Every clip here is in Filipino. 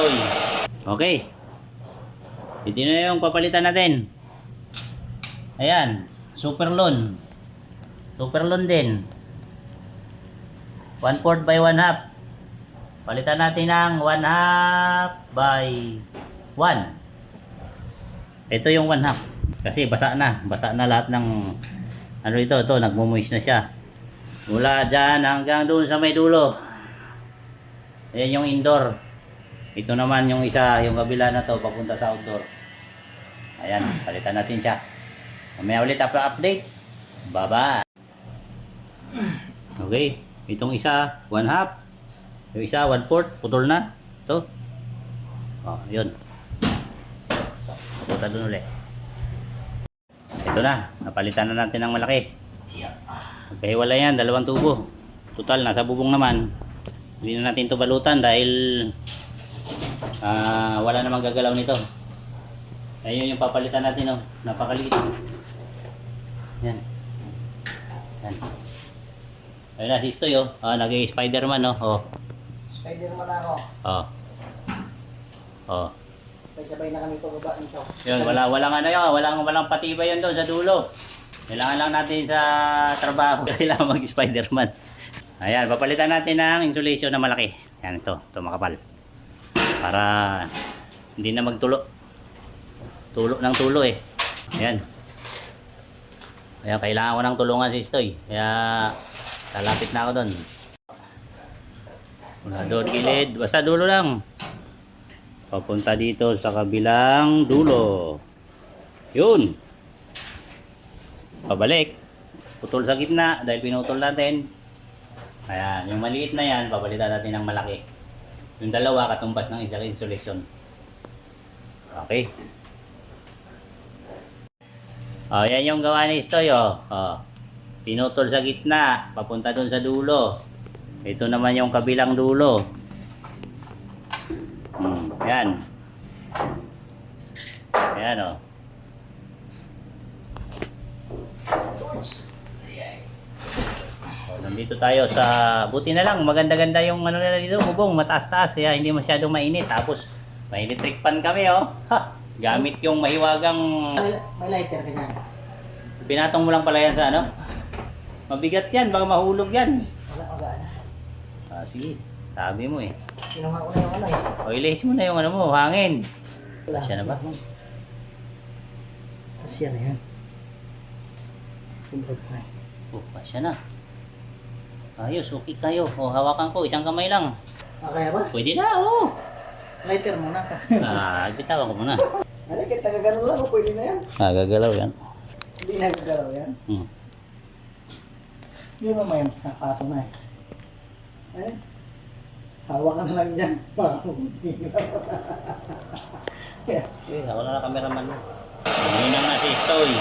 Stoy. Okay. Ito na yung papalitan natin. Ayan. Super loan. Super loan din. 1/4 by 1/2. Palitan natin ng 1/2 by 1. Ito yung 1/2. Kasi basa na. Basa na lahat ng ano ito. Ito, nagmumoist na siya. Mula dyan hanggang doon sa may dulo. Ayan yung indoor. Ito naman yung isa, yung kabila na to, papunta sa outdoor. Ayan, palitan natin siya. Mamaya ulit update. Bye-bye. Okay, itong isa, 1/2. Yung isa, 1/4, putol na. Ito. Oh, yun. Punta doon ulit. Ito na, napalitan na natin ng malaki. Magkahiwala yan, 2 tubo. Total, nasa bubong naman. Hindi na natin ito balutan dahil wala namang gagalaw nito. Ayun yung papalitan natin, oh. Napakaliit. Yan. Yan. Ayun na si Stoy, oh. Nag-Spiderman, oh. Oh. Spiderman ako. Oh. Oh. Sabay na kami pababa nito. Yun, walang ano yun, walang patibay yan doon sa dulo. Kailangan lang natin sa trabaho. Kailangan mag-Spiderman. Ayan, papalitan natin ng insulation na malaki. Yan, ito makapal. Para hindi na magtulo. Tulo ng tulo eh. Ayan. Kaya kailangan ko ng tulungan si Stoy. Kaya lalapit na ako doon. Mula doon gilid, basta dulo lang. Papunta dito sa kabilang dulo. Yun. Pabalik. Putol sa gitna dahil pinutol natin. Ayan, yung maliit na yan, papalitan natin ng malaki. Yung dalawa, katumbas ng isang insulation. Okay. Yan yung gawa ni Stoy, pinutol sa gitna, papunta dun sa dulo. Ito naman yung kabilang dulo. Yan. Ayan, nandito tayo sa, buti na lang, maganda-ganda yung ano nila dito, bubong, mataas-taas, kaya hindi masyadong mainit. Tapos, may electric fan kami, gamit yung mahiwagang... May lighter ka dyan. Pinatong mo lang pala yan sa ano? Mabigat yan, baka mahulog yan. Wala, wala. Sige, sabi mo eh. Kinuha ko na yung ano eh. O, ilihis mo na yung ano mo, hangin. Wala. Siya na ba? Kasya na yan. Sumbag na eh. Pasya na. Ayos, okay kayo. Hawakan ko, isang kamay lang. Kaya ba? Pwede na, Lighter muna ka. Bitawan ko muna. Ano, kita gagalaw lang, pwede na yan. Gagalaw yan. Hindi na gagalaw yan. Yun naman yan, nakato na eh. Hawakan na lang dyan. Ako na lang cameraman mo. Hinang na si Stoy.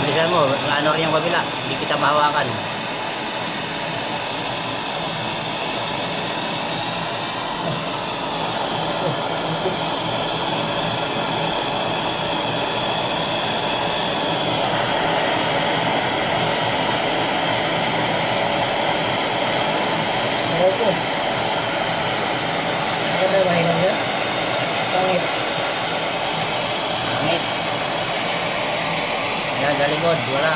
Bilisan mo, ano rin yung kabila, hindi kita mahawakan. Opo. Maganda ba hinom yan? Pangit. Pangit. Yan, sa likod, wala.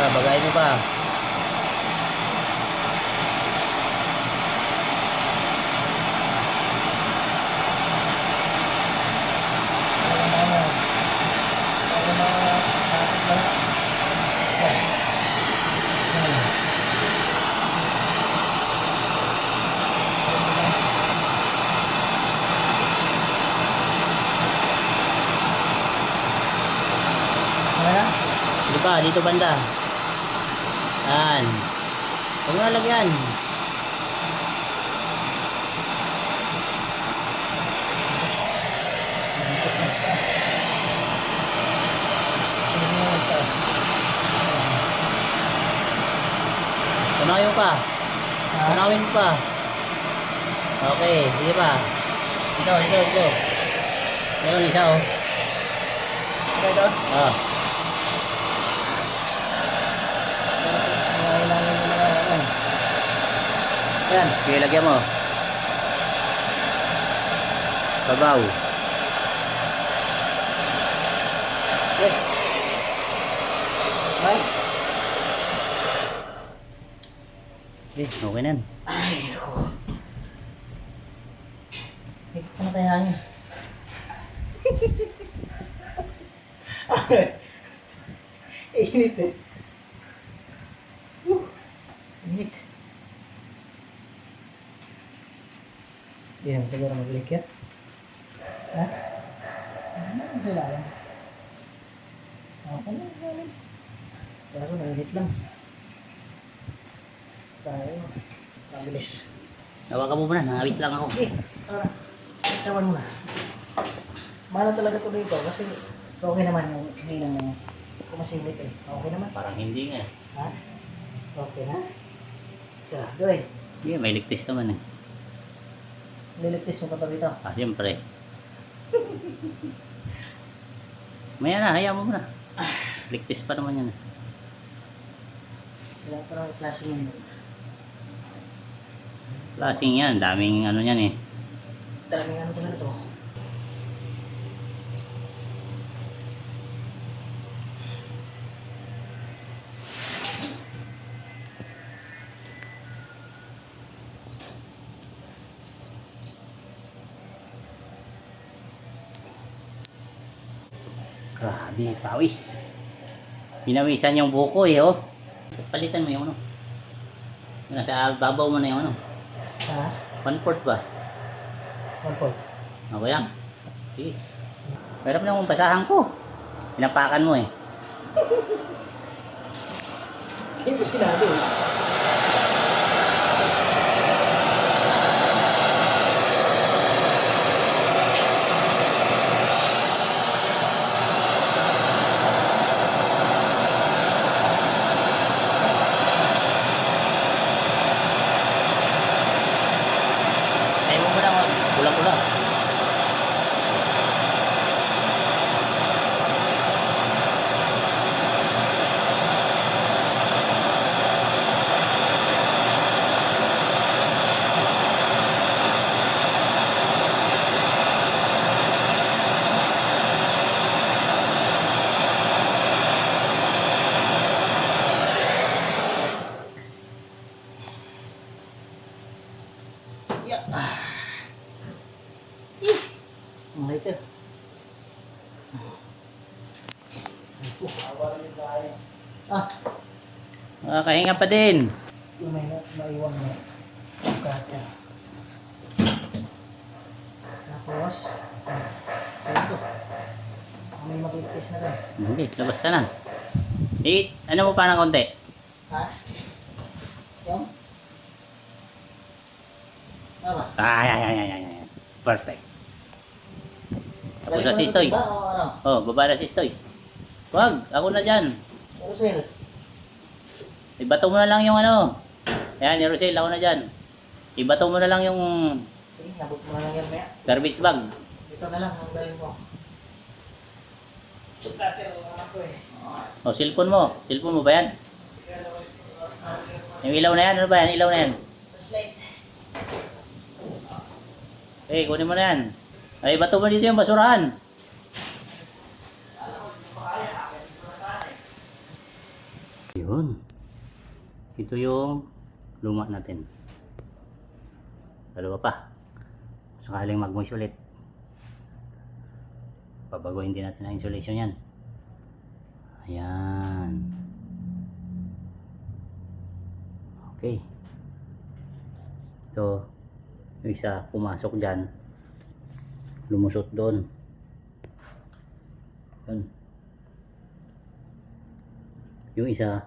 Bagay mo pa. Dito banda. Yan. Huwag mo nalagyan. Tunawin pa. Tunawin pa. Okay, sige pa. Ito. Meron isa oh. Ito. Ah. Yan, sige lagyan mo. Babaw. Okay. Ay. Okay na yan. Ay, ako. Ano kaya hangin? Init eh. Init. Hindi naman siguro mag-leak yan. Ha? Ano sila lang? Ako na. Kaso nainit lang. Sayang. Mabilis. Hawakan mo muna, nangawit lang ako. Okay. Tawan mo na. Mahal talaga ito dito kasi okay naman yung hindi naman kumasimit eh. Okay naman. Parang hindi nga. Ha? Okay na? Isa, doy. Hindi, may ligtis naman eh. Liligtis mo pa ito dito. Ah, siyempre. Maya na, hayaan mo muna. Ligtis pa naman yan. Kailangan pa ng klase yun. Klaseng yan, daming ano yan eh. Daming ano talaga ito. Grabe, pawis. Pinawisan yung buko eh, oh. Palitan mo yung ano. Nasa babaw mo na yung ano. Ha? 1/4 ba? 1/4. Okay lang. Sige. Hirap na yung basahan ko. Pinapakan mo eh. Hindi ko sinabi eh. Ayaw mo muna, pula-pula. Yeah. Ang lighter. Ah, Nakakahinga pa din. yung may maiwan na cutter. Tapos, ito. May magligtis na doon. Hindi, labas ka na. Ano mo pa ng konti? Ha? Yung? Tama. Ay. Perfect. Tapos na si Stoy. Ba o ano? Oh, baba na si Stoy. Wag, ako na dyan. Rosel. Ibato mo na lang yung ano. Ayan, ni Rosel, ako na dyan. Ibato mo na lang yung Sige, nabot mo na lang yan maya. garbage bag. Ito na lang ang galing mo. Cutter, wala ko eh. O, cellphone mo. Cellphone mo ba yan? Yung ilaw na yan, ano ba yan? Ilaw na yan. Flashlight. Okay, kunin mo na yan. Ay, bato mo dito yung basurahan. Yun. Ito yung luma natin. Dalawa pa. Sakaling mag-moist ulit. Babaguhin din natin ang insulation yan. Ayan. Okay. Ito. Yung isa pumasok dyan. Lumusot doon. Yun. Yung isa,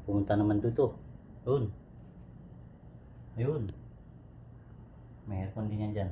pumunta naman dito. Doon. Ayun. May aircon din yan dyan.